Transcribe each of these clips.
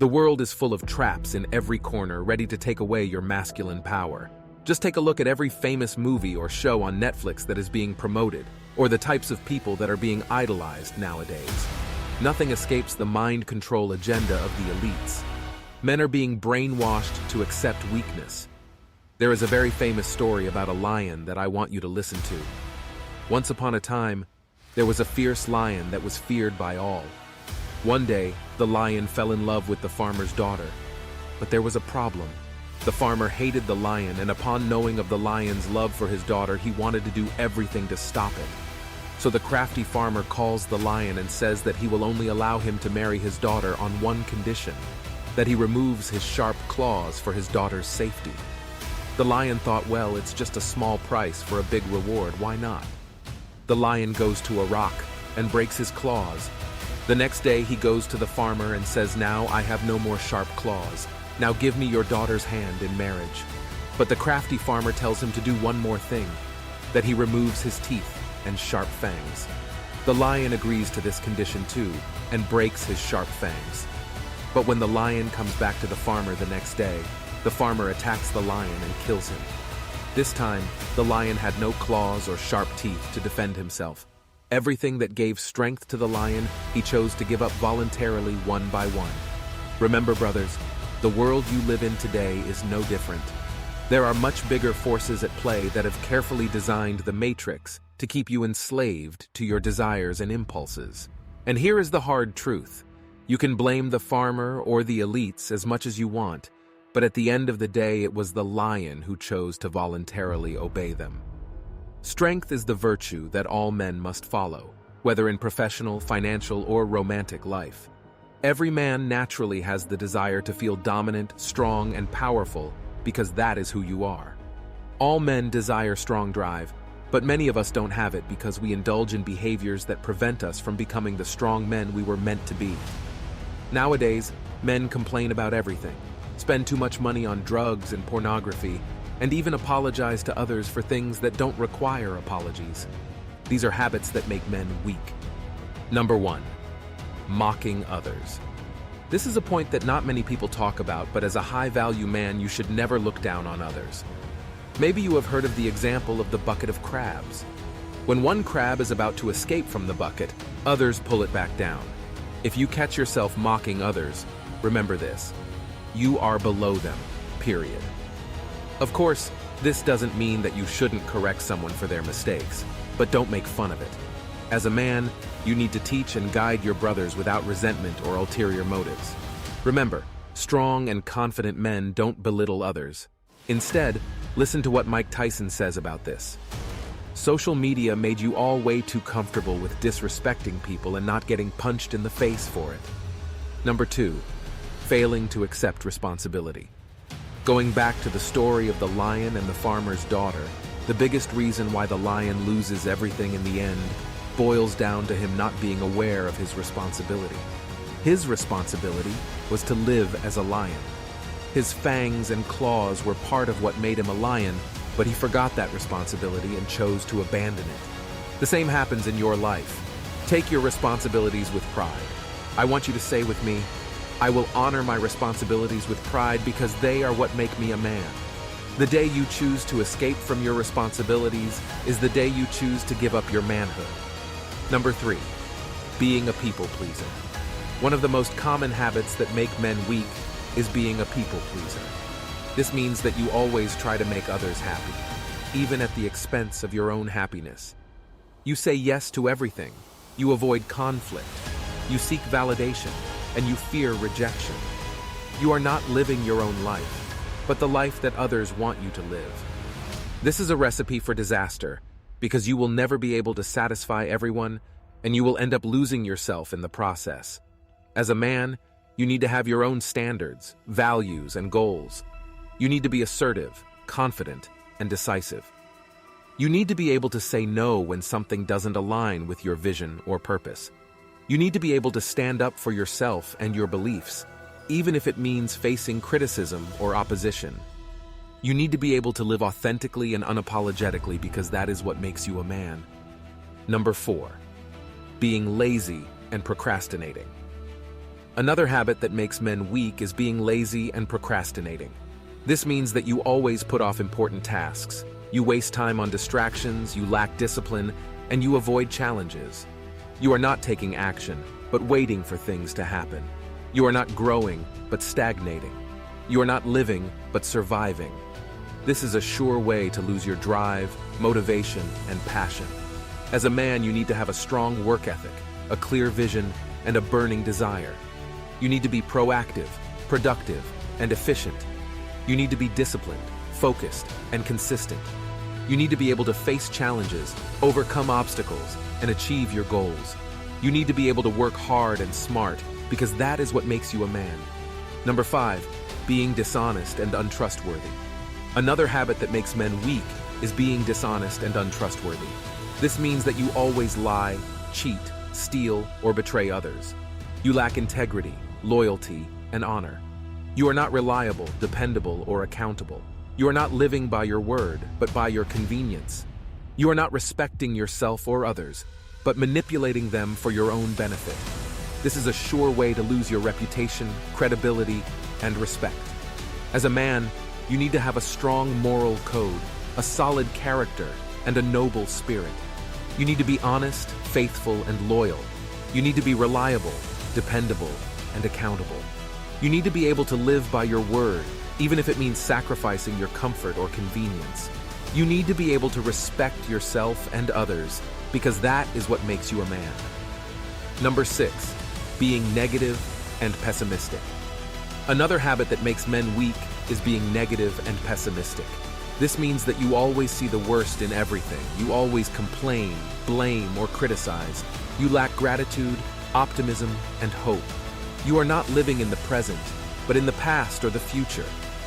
The world is full of traps in every corner ready to take away your masculine power. Just take a look at every famous movie or show on Netflix that is being promoted, or the types of people that are being idolized nowadays. Nothing escapes the mind control agenda of the elites. Men are being brainwashed to accept weakness. There is a very famous story about a lion that I want you to listen to. Once upon a time, there was a fierce lion that was feared by all. One day, the lion fell in love with the farmer's daughter. But there was a problem. The farmer hated the lion, and upon knowing of the lion's love for his daughter, he wanted to do everything to stop it. So the crafty farmer calls the lion and says that he will only allow him to marry his daughter on one condition, that he removes his sharp claws for his daughter's safety. The lion thought, well, it's just a small price for a big reward, why not? The lion goes to a rock and breaks his claws. The next day he goes to the farmer and says, now I have no more sharp claws. Now give me your daughter's hand in marriage. But the crafty farmer tells him to do one more thing, that he removes his teeth and sharp fangs. The lion agrees to this condition too, and breaks his sharp fangs. But when the lion comes back to the farmer the next day, the farmer attacks the lion and kills him. This time, the lion had no claws or sharp teeth to defend himself. Everything that gave strength to the lion, he chose to give up voluntarily one by one. Remember, brothers, the world you live in today is no different. There are much bigger forces at play that have carefully designed the matrix to keep you enslaved to your desires and impulses. And here is the hard truth. You can blame the farmer or the elites as much as you want, but at the end of the day, it was the lion who chose to voluntarily obey them. Strength is the virtue that all men must follow, whether in professional, financial, or romantic life. Every man naturally has the desire to feel dominant, strong, and powerful because that is who you are. All men desire strong drive, but many of us don't have it because we indulge in behaviors that prevent us from becoming the strong men we were meant to be. Nowadays, men complain about everything, spend too much money on drugs and pornography, and even apologize to others for things that don't require apologies. These are habits that make men weak. Number 1. Mocking others. This is a point that not many people talk about, but as a high-value man, you should never look down on others. Maybe you have heard of the example of the bucket of crabs. When one crab is about to escape from the bucket, others pull it back down. If you catch yourself mocking others, remember this: you are below them, period. Of course, this doesn't mean that you shouldn't correct someone for their mistakes, but don't make fun of it. As a man, you need to teach and guide your brothers without resentment or ulterior motives. Remember, strong and confident men don't belittle others. Instead, listen to what Mike Tyson says about this. Social media made you all way too comfortable with disrespecting people and not getting punched in the face for it. Number 2, failing to accept responsibility. Going back to the story of the lion and the farmer's daughter, the biggest reason why the lion loses everything in the end boils down to him not being aware of his responsibility. His responsibility was to live as a lion. His fangs and claws were part of what made him a lion, but he forgot that responsibility and chose to abandon it. The same happens in your life. Take your responsibilities with pride. I want you to say with me, I will honor my responsibilities with pride because they are what make me a man. The day you choose to escape from your responsibilities is the day you choose to give up your manhood. Number 3, being a people pleaser. One of the most common habits that make men weak is being a people pleaser. This means that you always try to make others happy, even at the expense of your own happiness. You say yes to everything. You avoid conflict. You seek validation, and you fear rejection. You are not living your own life, but the life that others want you to live. This is a recipe for disaster, because you will never be able to satisfy everyone, and you will end up losing yourself in the process. As a man, you need to have your own standards, values, and goals. You need to be assertive, confident, and decisive. You need to be able to say no when something doesn't align with your vision or purpose. You need to be able to stand up for yourself and your beliefs, even if it means facing criticism or opposition. You need to be able to live authentically and unapologetically because that is what makes you a man. Number 4, being lazy and procrastinating. Another habit that makes men weak is being lazy and procrastinating. This means that you always put off important tasks. You waste time on distractions, you lack discipline, and you avoid challenges. You are not taking action, but waiting for things to happen. You are not growing, but stagnating. You are not living, but surviving. This is a sure way to lose your drive, motivation, and passion. As a man, you need to have a strong work ethic, a clear vision, and a burning desire. You need to be proactive, productive, and efficient. You need to be disciplined, focused, and consistent. You need to be able to face challenges, overcome obstacles, and achieve your goals. You need to be able to work hard and smart, because that is what makes you a man. Number 5, being dishonest and untrustworthy. Another habit that makes men weak is being dishonest and untrustworthy. This means that you always lie, cheat, steal, or betray others. You lack integrity, loyalty, and honor. You are not reliable, dependable, or accountable. You are not living by your word, but by your convenience. You are not respecting yourself or others, but manipulating them for your own benefit. This is a sure way to lose your reputation, credibility, and respect. As a man, you need to have a strong moral code, a solid character, and a noble spirit. You need to be honest, faithful, and loyal. You need to be reliable, dependable, and accountable. You need to be able to live by your word, even if it means sacrificing your comfort or convenience. You need to be able to respect yourself and others, because that is what makes you a man. Number 6, being negative and pessimistic. Another habit that makes men weak is being negative and pessimistic. This means that you always see the worst in everything. You always complain, blame, or criticize. You lack gratitude, optimism, and hope. You are not living in the present, but in the past or the future.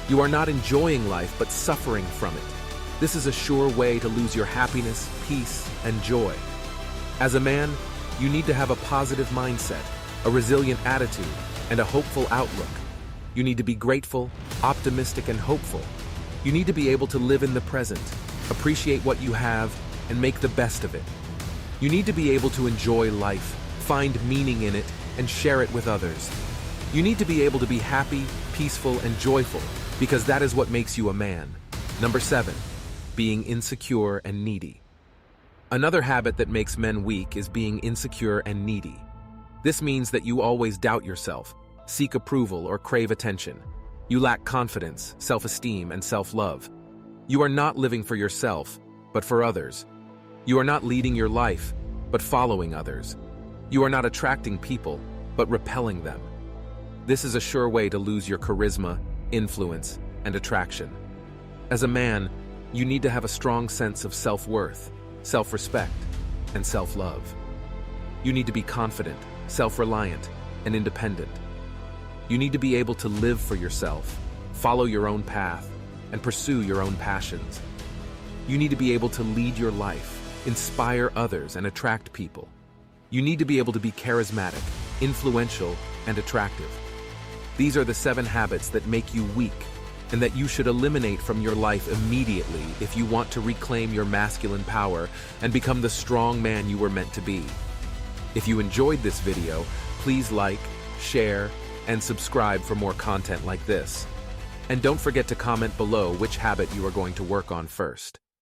You are not enjoying life, but suffering from it. This is a sure way to lose your happiness, peace, and joy. As a man, you need to have a positive mindset, a resilient attitude, and a hopeful outlook. You need to be grateful, optimistic, and hopeful. You need to be able to live in the present, appreciate what you have, and make the best of it. You need to be able to enjoy life, find meaning in it, and share it with others. You need to be able to be happy, peaceful, and joyful, because that is what makes you a man. Number 7, being insecure and needy. Another habit that makes men weak is being insecure and needy. This means that you always doubt yourself, seek approval, or crave attention. You lack confidence, self-esteem, and self-love. You are not living for yourself, but for others. You are not leading your life, but following others. You are not attracting people, but repelling them. This is a sure way to lose your charisma, influence, and attraction. As a man, you need to have a strong sense of self-worth, self-respect, and self-love. You need to be confident, self-reliant, and independent. You need to be able to live for yourself, follow your own path, and pursue your own passions. You need to be able to lead your life, inspire others, and attract people. You need to be able to be charismatic, influential, and attractive. These are the 7 habits that make you weak and that you should eliminate from your life immediately if you want to reclaim your masculine power and become the strong man you were meant to be. If you enjoyed this video, please like, share, and subscribe for more content like this. And don't forget to comment below which habit you are going to work on first.